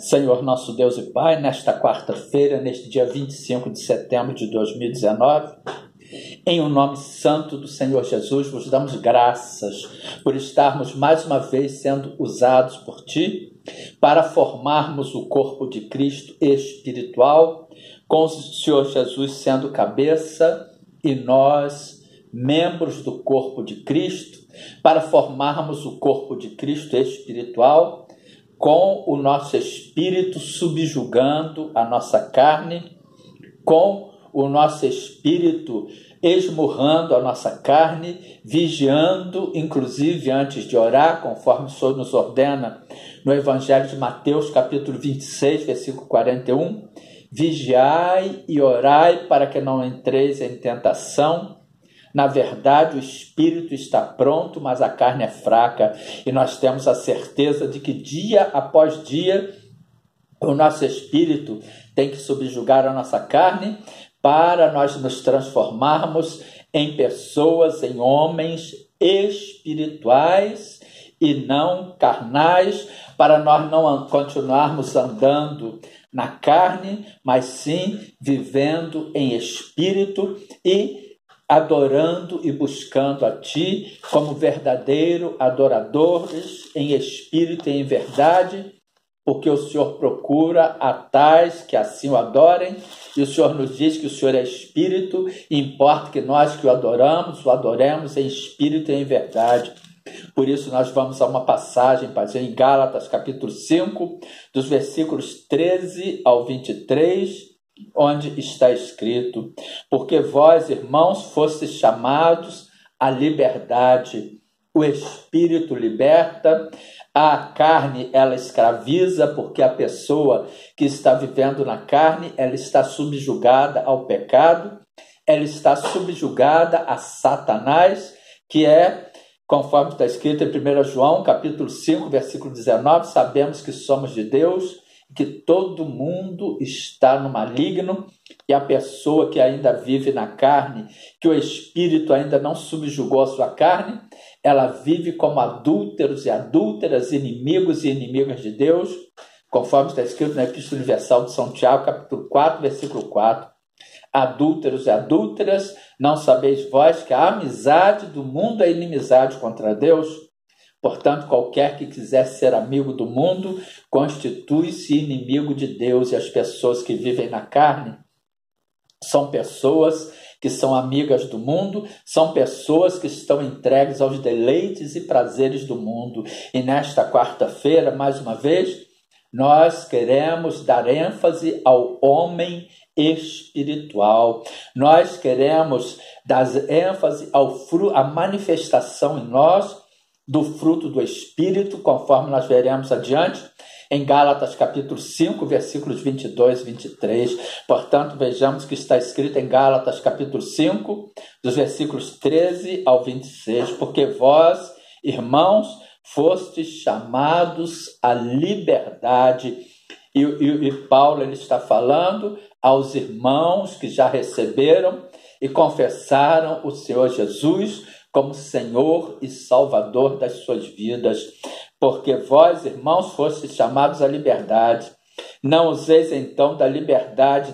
Senhor nosso Deus e Pai, nesta quarta-feira, neste dia 25 de setembro de 2019, em o nome santo do Senhor Jesus, vos damos graças por estarmos mais uma vez sendo usados por Ti para formarmos o corpo de Cristo espiritual, com o Senhor Jesus sendo cabeça e nós, membros do corpo de Cristo, para formarmos o corpo de Cristo espiritual, com o nosso espírito subjugando a nossa carne, com o nosso espírito esmurrando a nossa carne, vigiando, inclusive antes de orar, conforme o Senhor nos ordena no Evangelho de Mateus, capítulo 26, versículo 41, vigiai e orai para que não entreis em tentação. Na verdade, o espírito está pronto, mas a carne é fraca. E nós temos a certeza de que dia após dia o nosso espírito tem que subjugar a nossa carne para nós nos transformarmos em pessoas, em homens espirituais e não carnais, para nós não continuarmos andando na carne, mas sim vivendo em espírito e adorando e buscando a Ti como verdadeiro adoradores em espírito e em verdade, porque o Senhor procura a tais que assim o adorem, e o Senhor nos diz que o Senhor é espírito, e importa que nós que o adoremos em espírito e em verdade. Por isso nós vamos a uma passagem, em Gálatas capítulo 5, dos versículos 13 ao 23, onde está escrito: porque vós, irmãos, fostes chamados à liberdade. O Espírito liberta, a carne ela escraviza, porque a pessoa que está vivendo na carne, ela está subjugada ao pecado, ela está subjugada a Satanás, que é, conforme está escrito em 1 João, capítulo 5, versículo 19, sabemos que somos de Deus, que todo mundo está no maligno, e a pessoa que ainda vive na carne, que o espírito ainda não subjugou a sua carne, ela vive como adúlteros e adúlteras, inimigos e inimigas de Deus, conforme está escrito na Epístola Universal de São Tiago, capítulo 4, versículo 4. Adúlteros e adúlteras, não sabeis vós que a amizade do mundo é inimizade contra Deus? Portanto, qualquer que quiser ser amigo do mundo, constitui-se inimigo de Deus, e as pessoas que vivem na carne são pessoas que são amigas do mundo, são pessoas que estão entregues aos deleites e prazeres do mundo. E nesta quarta-feira, mais uma vez, nós queremos dar ênfase ao homem espiritual. Nós queremos dar ênfase à manifestação em nós do fruto do Espírito, conforme nós veremos adiante, em Gálatas capítulo 5, versículos 22 e 23. Portanto, vejamos que está escrito em Gálatas capítulo 5, dos versículos 13 ao 26. Porque vós, irmãos, fostes chamados à liberdade. E Paulo ele está falando aos irmãos que já receberam e confessaram o Senhor Jesus como Senhor e Salvador das suas vidas. Porque vós, irmãos, fostes chamados à liberdade. Não useis então da liberdade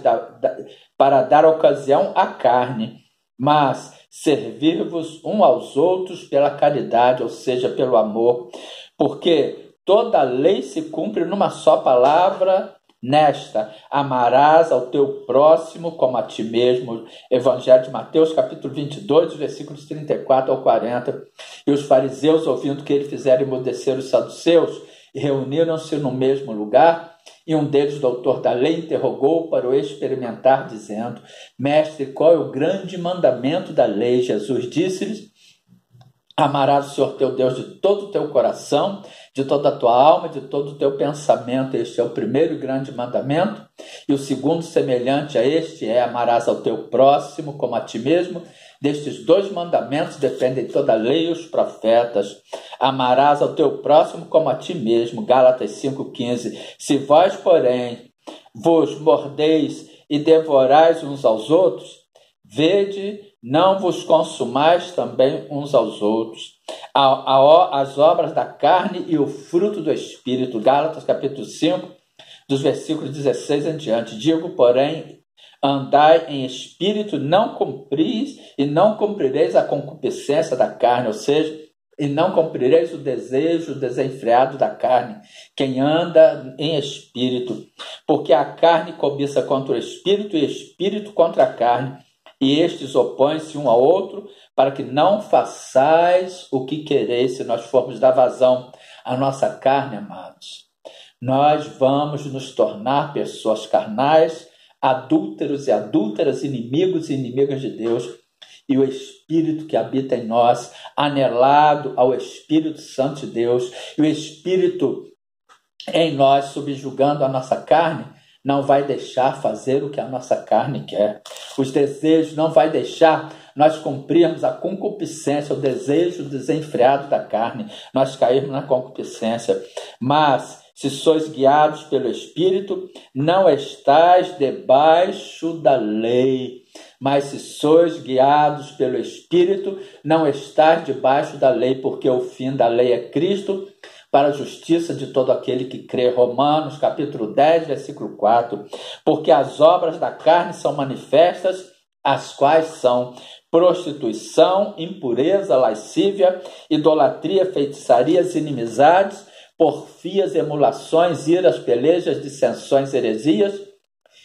para dar ocasião à carne, mas servir-vos uns aos outros pela caridade, ou seja, pelo amor. Porque toda a lei se cumpre numa só palavra, nesta: amarás ao teu próximo como a ti mesmo. Evangelho de Mateus, capítulo 22, versículos 34 ao 40. E os fariseus, ouvindo que ele fizera emudecer os saduceus, reuniram-se no mesmo lugar, e um deles, doutor da lei, interrogou para o experimentar, dizendo: Mestre, qual é o grande mandamento da lei? Jesus disse-lhes: amarás o Senhor teu Deus de todo o teu coração, de toda a tua alma, de todo o teu pensamento. Este é o primeiro e grande mandamento. E o segundo, semelhante a este, é: amarás ao teu próximo como a ti mesmo. Destes dois mandamentos dependem toda a lei e os profetas. Amarás ao teu próximo como a ti mesmo. Gálatas 5,15. Se vós, porém, vos mordeis e devorais uns aos outros, vede, não vos consumais também uns aos outros. As obras da carne e o fruto do Espírito. Gálatas capítulo 5, dos versículos 16 em diante. Digo, porém, andai em espírito, não cumprireis a concupiscência da carne, ou seja, e não cumprireis o desejo desenfreado da carne, quem anda em espírito, porque a carne cobiça contra o espírito e o espírito contra a carne, e estes opõem-se um ao outro, para que não façais o que quereis. Se nós formos dar vazão à nossa carne, amados, nós vamos nos tornar pessoas carnais, adúlteros e adúlteras, inimigos e inimigas de Deus, e o Espírito que habita em nós, anelado ao Espírito Santo de Deus, e o Espírito em nós subjugando a nossa carne, não vai deixar fazer o que a nossa carne quer. Os desejos não vai deixar nós cumprirmos a concupiscência, o desejo desenfreado da carne, nós cairmos na concupiscência. Mas, se sois guiados pelo Espírito, não estais debaixo da lei. Mas se sois guiados pelo Espírito, não estais debaixo da lei, porque o fim da lei é Cristo, para a justiça de todo aquele que crê. Romanos, capítulo 10, versículo 4. Porque as obras da carne são manifestas, as quais são prostituição, impureza, lascívia, idolatria, feitiçarias, inimizades, porfias, emulações, iras, pelejas, dissensões, heresias,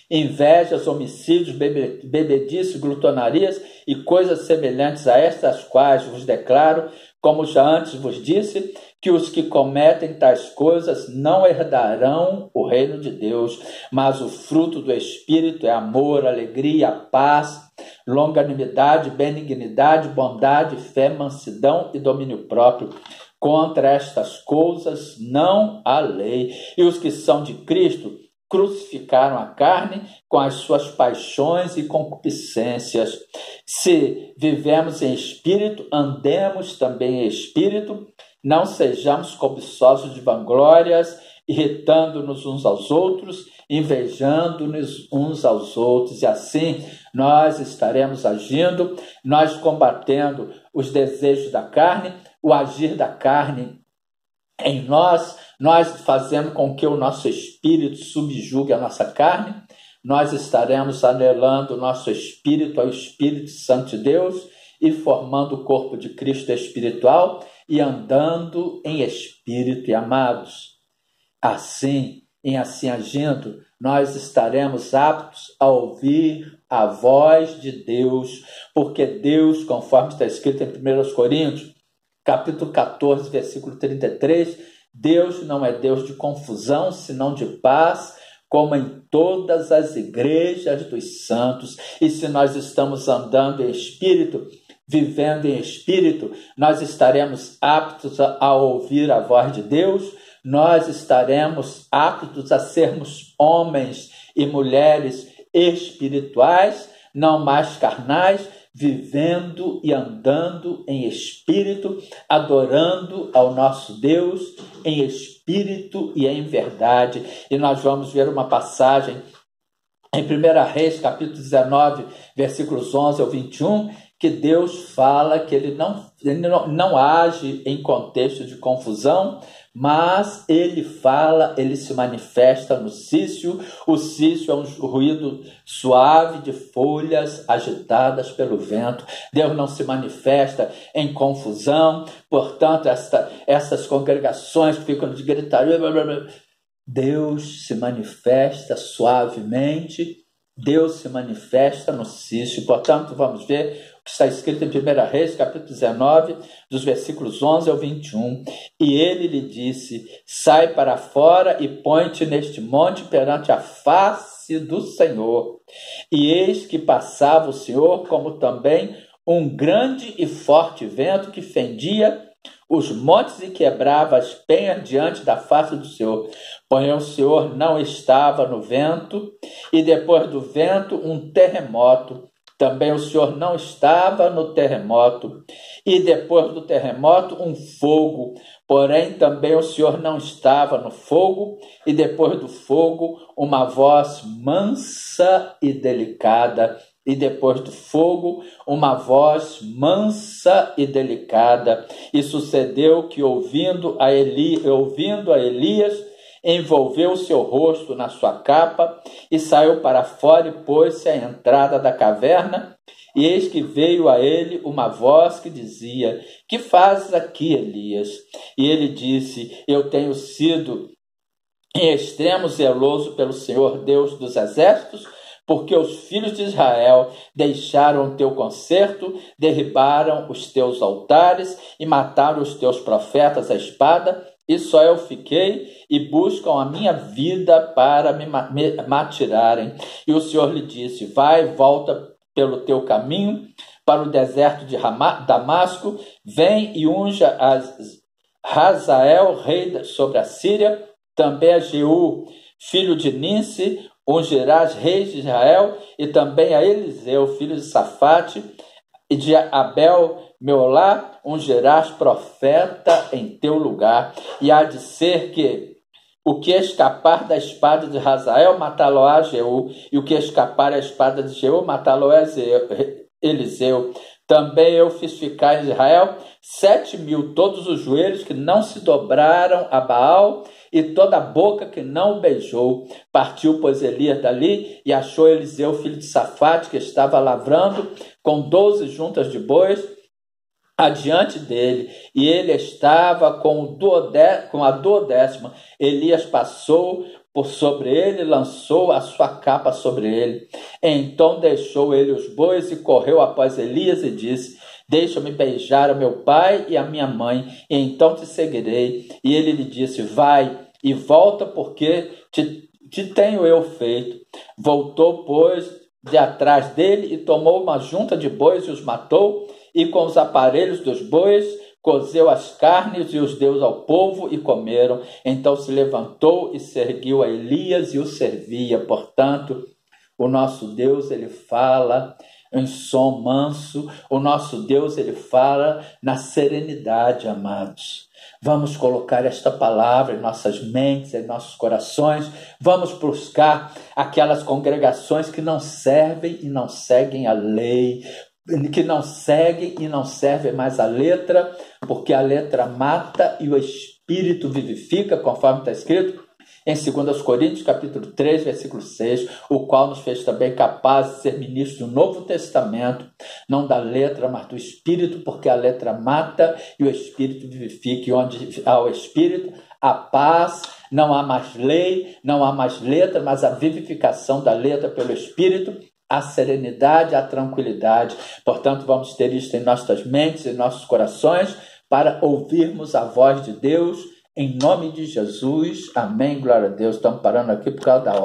invejas, homicídios, bebedice, glutonarias e coisas semelhantes a estas, quais vos declaro, como já antes vos disse, que os que cometem tais coisas não herdarão o reino de Deus, mas o fruto do Espírito é amor, alegria, paz, longanimidade, benignidade, bondade, fé, mansidão e domínio próprio. Contra estas coisas não há lei. E os que são de Cristo crucificaram a carne com as suas paixões e concupiscências. Se vivemos em espírito, andemos também em espírito, não sejamos cobiçosos de vanglórias, irritando-nos uns aos outros, invejando-nos uns aos outros, e assim nós estaremos agindo, nós combatendo os desejos da carne, o agir da carne em nós fazendo com que o nosso espírito subjugue a nossa carne, nós estaremos anelando o nosso espírito ao Espírito Santo de Deus e formando o corpo de Cristo espiritual e andando em espírito. E amados, assim agindo, nós estaremos aptos a ouvir a voz de Deus, porque Deus, conforme está escrito em 1 Coríntios, capítulo 14, versículo 33, Deus não é Deus de confusão, senão de paz, como em todas as igrejas dos santos. E se nós estamos andando em espírito, vivendo em espírito, nós estaremos aptos a ouvir a voz de Deus, nós estaremos aptos a sermos homens e mulheres espirituais, não mais carnais, vivendo e andando em espírito, adorando ao nosso Deus em espírito e em verdade. E nós vamos ver uma passagem em 1 Reis, capítulo 19, versículos 11 ao 21, que Deus fala que ele não age em contexto de confusão, mas ele se manifesta no cício. O cício é um ruído suave de folhas agitadas pelo vento. Deus não se manifesta em confusão, portanto, essas congregações que ficam de gritaria, Deus se manifesta suavemente, Deus se manifesta no cício. Portanto, vamos ver o que está escrito em 1 Reis, capítulo 19, dos versículos 11 ao 21. E ele lhe disse: sai para fora e põe-te neste monte perante a face do Senhor. E eis que passava o Senhor, como também um grande e forte vento que fendia os montes e quebrava as penhas diante da face do Senhor. Porém o Senhor não estava no vento, e depois do vento um terremoto. Também o Senhor não estava no terremoto, e depois do terremoto um fogo. Porém também o Senhor não estava no fogo, e depois do fogo uma voz mansa e delicada. E depois do fogo, uma voz mansa e delicada. E sucedeu que, ouvindo a Elias, envolveu o seu rosto na sua capa e saiu para fora e pôs-se à entrada da caverna. E eis que veio a ele uma voz que dizia: que fazes aqui, Elias? E ele disse: eu tenho sido em extremo zeloso pelo Senhor Deus dos exércitos, porque os filhos de Israel deixaram o teu concerto, derribaram os teus altares e mataram os teus profetas à espada, e só eu fiquei, e buscam a minha vida para me matirarem. E o Senhor lhe disse: vai, volta pelo teu caminho para o deserto de Damasco, vem e unja a Hazael, rei sobre a Síria, também a Jeú, filho de Ninsi, ungirás reis de Israel, e também a Eliseu, filho de Safate, e de Abel Meolá, ungirás profeta em teu lugar. E há de ser que o que escapar da espada de Hazael, matá-lo-á Jeú, e o que escapar da espada de Jeú, matá-lo-á Eliseu. Também eu fiz ficar em Israel 7.000 todos os joelhos que não se dobraram a Baal, e toda a boca que não o beijou. Partiu, pois, Elias dali, e achou Eliseu, filho de Safate, que estava lavrando com 12 juntas de bois adiante dele, e ele estava com a 12ª. Elias passou por sobre ele, lançou a sua capa sobre ele. Então deixou ele os bois e correu após Elias e disse: deixa-me beijar a meu pai e a minha mãe, e então te seguirei. E ele lhe disse: vai e volta, porque te tenho eu feito. Voltou, pois, de atrás dele, e tomou uma junta de bois e os matou, e com os aparelhos dos bois cozeu as carnes e os deu ao povo, e comeram. Então se levantou e seguiu a Elias e o servia. Portanto, o nosso Deus, ele fala em som manso, o nosso Deus, ele fala na serenidade, amados. Vamos colocar esta palavra em nossas mentes, em nossos corações. Vamos buscar aquelas congregações que não servem e não seguem a lei, que não seguem e não servem mais a letra, porque a letra mata e o Espírito vivifica, conforme está escrito em 2 Coríntios, capítulo 3, versículo 6, o qual nos fez também capazes de ser ministros do Novo Testamento, não da letra, mas do Espírito, porque a letra mata e o Espírito vivifica, e onde há o Espírito, a paz, não há mais lei, não há mais letra, mas a vivificação da letra pelo Espírito, a serenidade, a tranquilidade. Portanto, vamos ter isto em nossas mentes, em nossos corações, para ouvirmos a voz de Deus, em nome de Jesus. Amém, glória a Deus. Estamos parando aqui por causa da hora.